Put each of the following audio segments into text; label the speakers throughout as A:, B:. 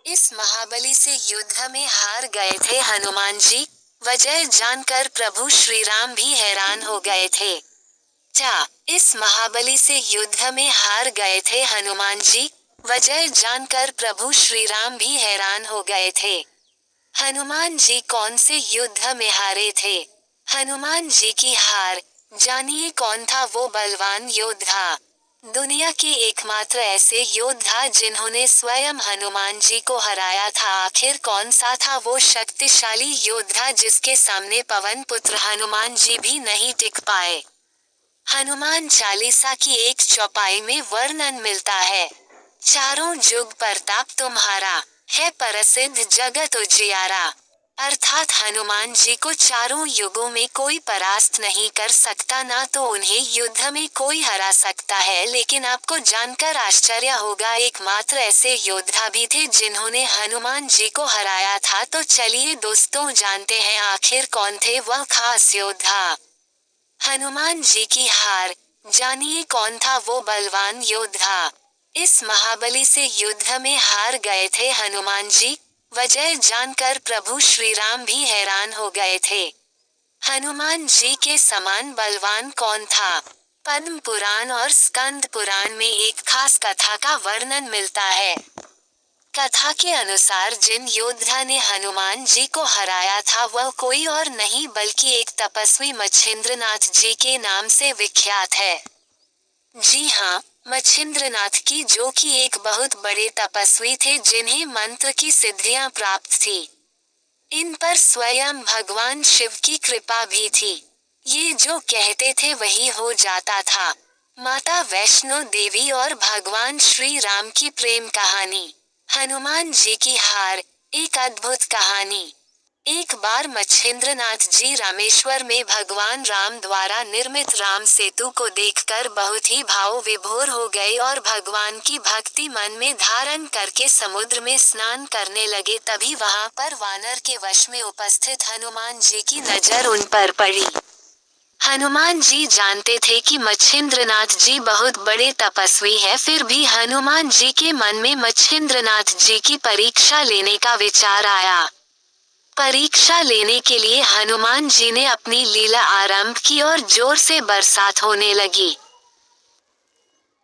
A: इस महाबली से युद्ध में हार गए थे हनुमान जी। वजह जानकर प्रभु श्री राम भी हैरान हो गए थे। इस महाबली से युद्ध में हार गए थे हनुमान जी। वजह जानकर प्रभु श्री राम भी हैरान हो गए थे। हनुमान जी कौन से युद्ध में हारे थे? हनुमान जी की हार। जानिए कौन था वो बलवान योद्धा। दुनिया के एकमात्र ऐसे योद्धा जिन्होंने स्वयं हनुमान जी को हराया था। आखिर कौन सा था वो शक्तिशाली योद्धा जिसके सामने पवन पुत्र हनुमान जी भी नहीं टिक पाए? हनुमान चालीसा की एक चौपाई में वर्णन मिलता है। चारों जुग प्रताप तुम्हारा, है प्रसिद्ध जगत उजियारा। अर्थात हनुमान जी को चारों युगों में कोई परास्त नहीं कर सकता, ना तो उन्हें युद्ध में कोई हरा सकता है। लेकिन आपको जानकर आश्चर्य होगा, एकमात्र ऐसे योद्धा भी थे जिन्होंने हनुमान जी को हराया था। तो चलिए दोस्तों जानते हैं आखिर कौन थे वह खास योद्धा। हनुमान जी की हार। जानिए कौन था वो बलवान योद्धा। इस महाबली से युद्ध में हार गए थे हनुमान जी। वजह जानकर प्रभु श्री राम भी हैरान हो गए थे। हनुमान जी के समान बलवान कौन था? पद्म पुराण और स्कंद पुराण में एक खास कथा का वर्णन मिलता है। कथा के अनुसार जिन योद्धा ने हनुमान जी को हराया था वह कोई और नहीं बल्कि एक तपस्वी मच्छिंद्रनाथ जी के नाम से विख्यात है। जी हाँ, मच्छिंद्रनाथ की, जो कि एक बहुत बड़े तपस्वी थे जिन्हें मंत्र की सिद्धियां प्राप्त थी। इन पर स्वयं भगवान शिव की कृपा भी थी। ये जो कहते थे वही हो जाता था। माता वैष्णो देवी और भगवान श्री राम की प्रेम कहानी। हनुमान जी की हार। एक अद्भुत कहानी। एक बार मच्छिंद्रनाथ जी रामेश्वर में भगवान राम द्वारा निर्मित राम सेतु को देखकर बहुत ही भाव विभोर हो गए और भगवान की भक्ति मन में धारण करके समुद्र में स्नान करने लगे। तभी वहां पर वानर के वश में उपस्थित हनुमान जी की नजर उन पर पड़ी। हनुमान जी जानते थे कि मच्छिंद्रनाथ जी बहुत बड़े तपस्वी है, फिर भी हनुमान जी के मन में मच्छिंद्रनाथ जी की परीक्षा लेने का विचार आया। परीक्षा लेने के लिए हनुमान जी ने अपनी लीला आरंभ की और जोर से बरसात होने लगी।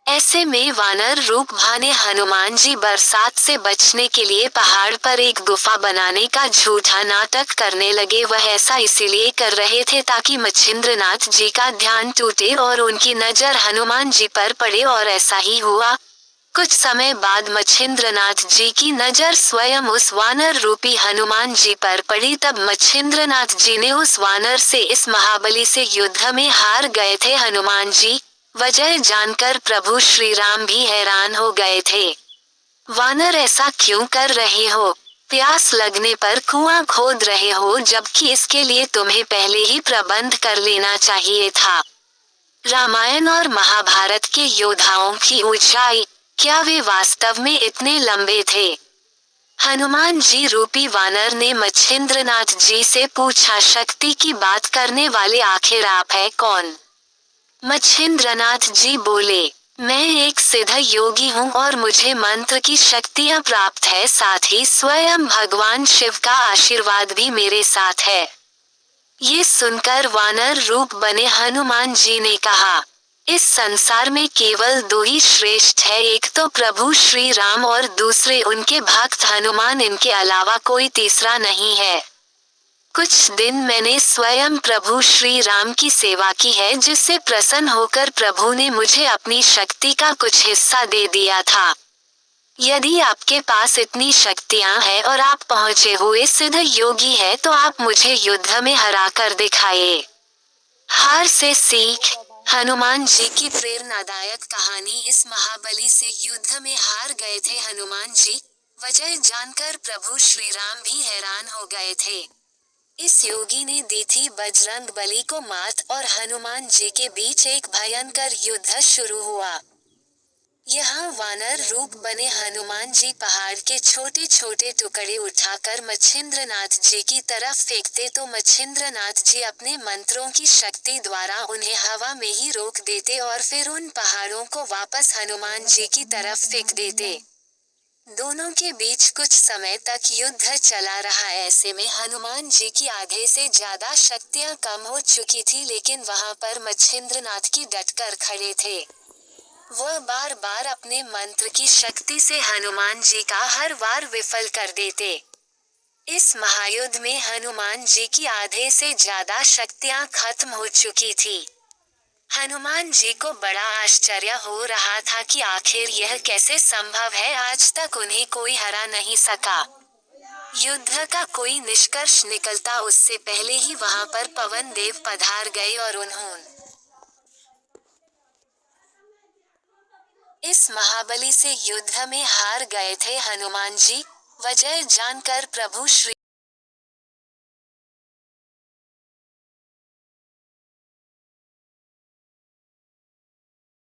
A: ऐसे में वानर रूप भाने हनुमान जी बरसात से बचने के लिए पहाड़ पर एक गुफा बनाने का झूठा नाटक करने लगे। वह ऐसा इसीलिए कर रहे थे ताकि मच्छिंद्रनाथ जी का ध्यान टूटे और उनकी नजर हनुमान जी पर पड़े, और ऐसा ही हुआ। कुछ समय बाद मच्छिंद्रनाथ जी की नजर स्वयं उस वानर रूपी हनुमान जी पर पड़ी। तब मच्छिंद्रनाथ जी ने उस वानर से, इस महाबली से युद्ध में हार गए थे हनुमान जी। वजह जानकर प्रभु श्री राम भी हैरान हो गए थे। वानर ऐसा क्यों कर रहे हो? प्यास लगने पर कुआं खोद रहे हो, जबकि इसके लिए तुम्हें पहले ही प्रबंध कर लेना चाहिए था। रामायण और महाभारत के योद्धाओं की ऊंचाई, क्या वे वास्तव में इतने लंबे थे? हनुमान जी रूपी वानर ने मच्छिंद्रनाथ जी से पूछा, शक्ति की बात करने वाले आखिर आप है कौन? मच्छिंद्रनाथ जी बोले, मैं एक सिद्ध योगी हूँ और मुझे मंत्र की शक्तियाँ प्राप्त है, साथ ही स्वयं भगवान शिव का आशीर्वाद भी मेरे साथ है। ये सुनकर वानर रूप बने हनुमान जी ने कहा, इस संसार में केवल दो ही श्रेष्ठ है, एक तो प्रभु श्री राम और दूसरे उनके भक्त हनुमान, इनके अलावा कोई तीसरा नहीं है। कुछ दिन मैंने स्वयं प्रभु श्री राम की सेवा की है, जिससे प्रसन्न होकर प्रभु ने मुझे अपनी शक्ति का कुछ हिस्सा दे दिया था। यदि आपके पास इतनी शक्तियां हैं और आप पहुंचे हुए सिद्ध योगी है तो आप मुझे युद्ध में हरा कर दिखाइए। हार से सीख। हनुमान जी की प्रेरणादायक कहानी। इस महाबली से युद्ध में हार गए थे हनुमान जी। वजह जानकर प्रभु श्री राम भी हैरान हो गए थे। इस योगी ने दी थी बजरंग बली को मात और हनुमान जी के बीच एक भयंकर युद्ध शुरू हुआ। यहाँ वानर रूप बने हनुमान जी पहाड़ के छोटे छोटे टुकड़े उठाकर मच्छिंद्रनाथ जी की तरफ फेंकते तो मच्छिंद्रनाथ जी अपने मंत्रों की शक्ति द्वारा उन्हें हवा में ही रोक देते और फिर उन पहाड़ों को वापस हनुमान जी की तरफ फेंक देते। दोनों के बीच कुछ समय तक युद्ध चला रहा। ऐसे में हनुमान जी की आधे से ज्यादा शक्तियां कम हो चुकी थी, लेकिन वहां पर मच्छिंद्रनाथ की डटकर खड़े थे। वह बार बार अपने मंत्र की शक्ति से हनुमान जी का हर वार विफल कर देते। इस महायुद्ध में हनुमान जी की आधे से ज्यादा शक्तियां खत्म हो चुकी थी। हनुमान जी को बड़ा आश्चर्य हो रहा था कि आखिर यह कैसे संभव है, आज तक उन्हें कोई हरा नहीं सका। युद्ध का कोई निष्कर्ष निकलता उससे पहले ही वहां पर पवन देव पधार गए और उन्होंने इस महाबली से युद्ध में हार गए थे। हनुमान जी वजह जानकर प्रभु श्री